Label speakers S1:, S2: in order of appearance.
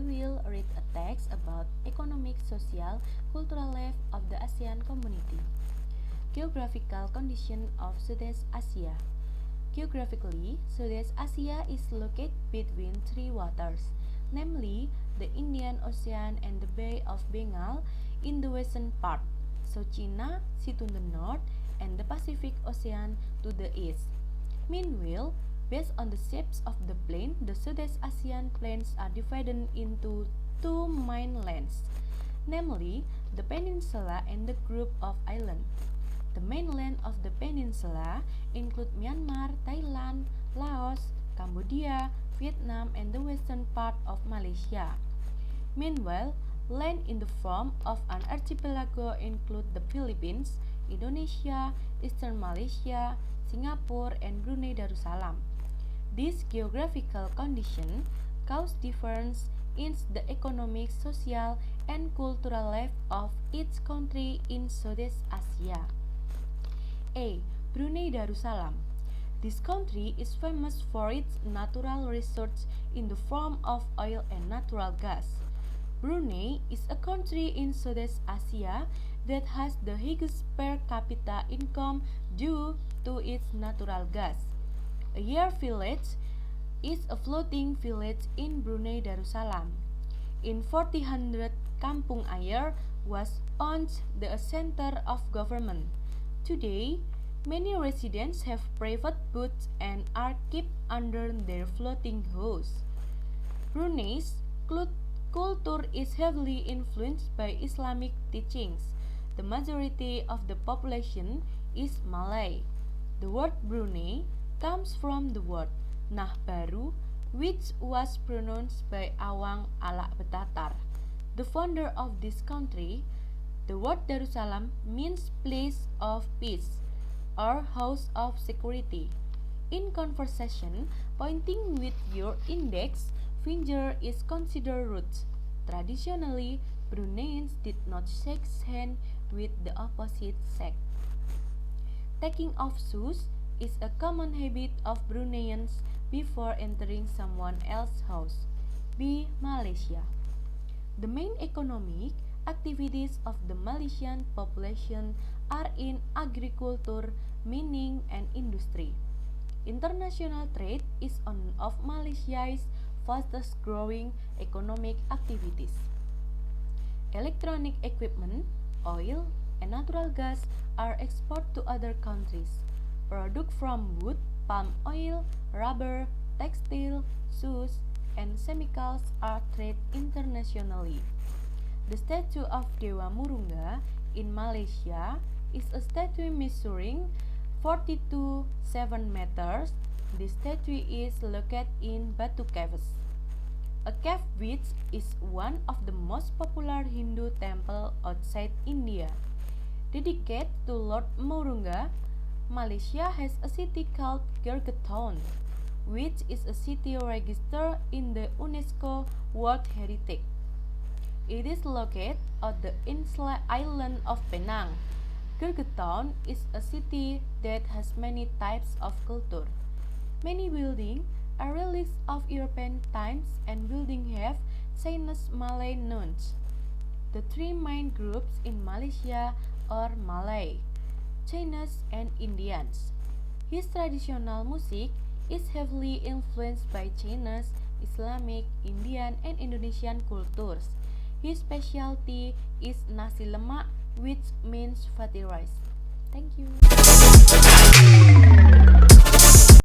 S1: will read a text about economic, social, cultural life of the ASEAN community. Geographical condition of Southeast Asia. Geographically, Southeast Asia is located between three waters, namely the Indian Ocean and the Bay of Bengal in the western part, South China Sea to the north, and the Pacific Ocean to the east. Meanwhile, based on the shapes of the plain, the Southeast Asian plains are divided into two main lands, namely the peninsula and the group of islands. The mainland of the peninsula include Myanmar, Thailand, Laos, Cambodia, Vietnam, and the western part of Malaysia. Meanwhile, land in the form of an archipelago include the Philippines, Indonesia, Eastern Malaysia, Singapore, and Brunei Darussalam. This geographical condition cause difference in the economic, social, and cultural life of each country in Southeast Asia. A. Brunei Darussalam. This country is famous for its natural resources in the form of oil and natural gas. Brunei is a country in Southeast Asia that has the highest per capita income due to its natural gas. Ayar village is a floating village in Brunei Darussalam. In 1400, Kampung Ayer was once the center of government. Today, many residents have private boats and are kept under their floating house. Brunei's culture is heavily influenced by Islamic teachings. The majority of the population is Malay. The word Brunei comes from the word Nah Baru, which was pronounced by Awang Alak Betatar, the founder of this country. The word Darussalam means place of peace or house of security. In conversation, pointing with your index finger is considered rude. Traditionally, Bruneians did not shake hands with the opposite sex. Taking off shoes is a common habit of Bruneians before entering someone else's house. B. Malaysia. The main economic activities of the Malaysian population are in agriculture, mining, and industry. International trade is one of Malaysia's fastest growing economic activities. Electronic equipment, oil, and natural gas are exported to other countries. Products from wood, palm oil, rubber, textile, shoes, and chemicals are traded internationally. The statue of Dewa Murungga in Malaysia is a statue measuring 42.7 meters. The statue is located in Batu Caves, a cave which is one of the most popular Hindu temples outside India. Dedicated to Lord Murungga, Malaysia has a city called Gergetown, which is a city registered in the UNESCO World Heritage. It is located on the insular island of Penang. Gergetown is a city that has many types of culture. Many buildings are relics of European times and buildings have Chinese Malay nouns. The three main groups in Malaysia are Malay, Chinese, and Indians. His traditional music is heavily influenced by Chinese, Islamic, Indian, and Indonesian cultures. His specialty is nasi lemak, which means fatty rice. Thank you.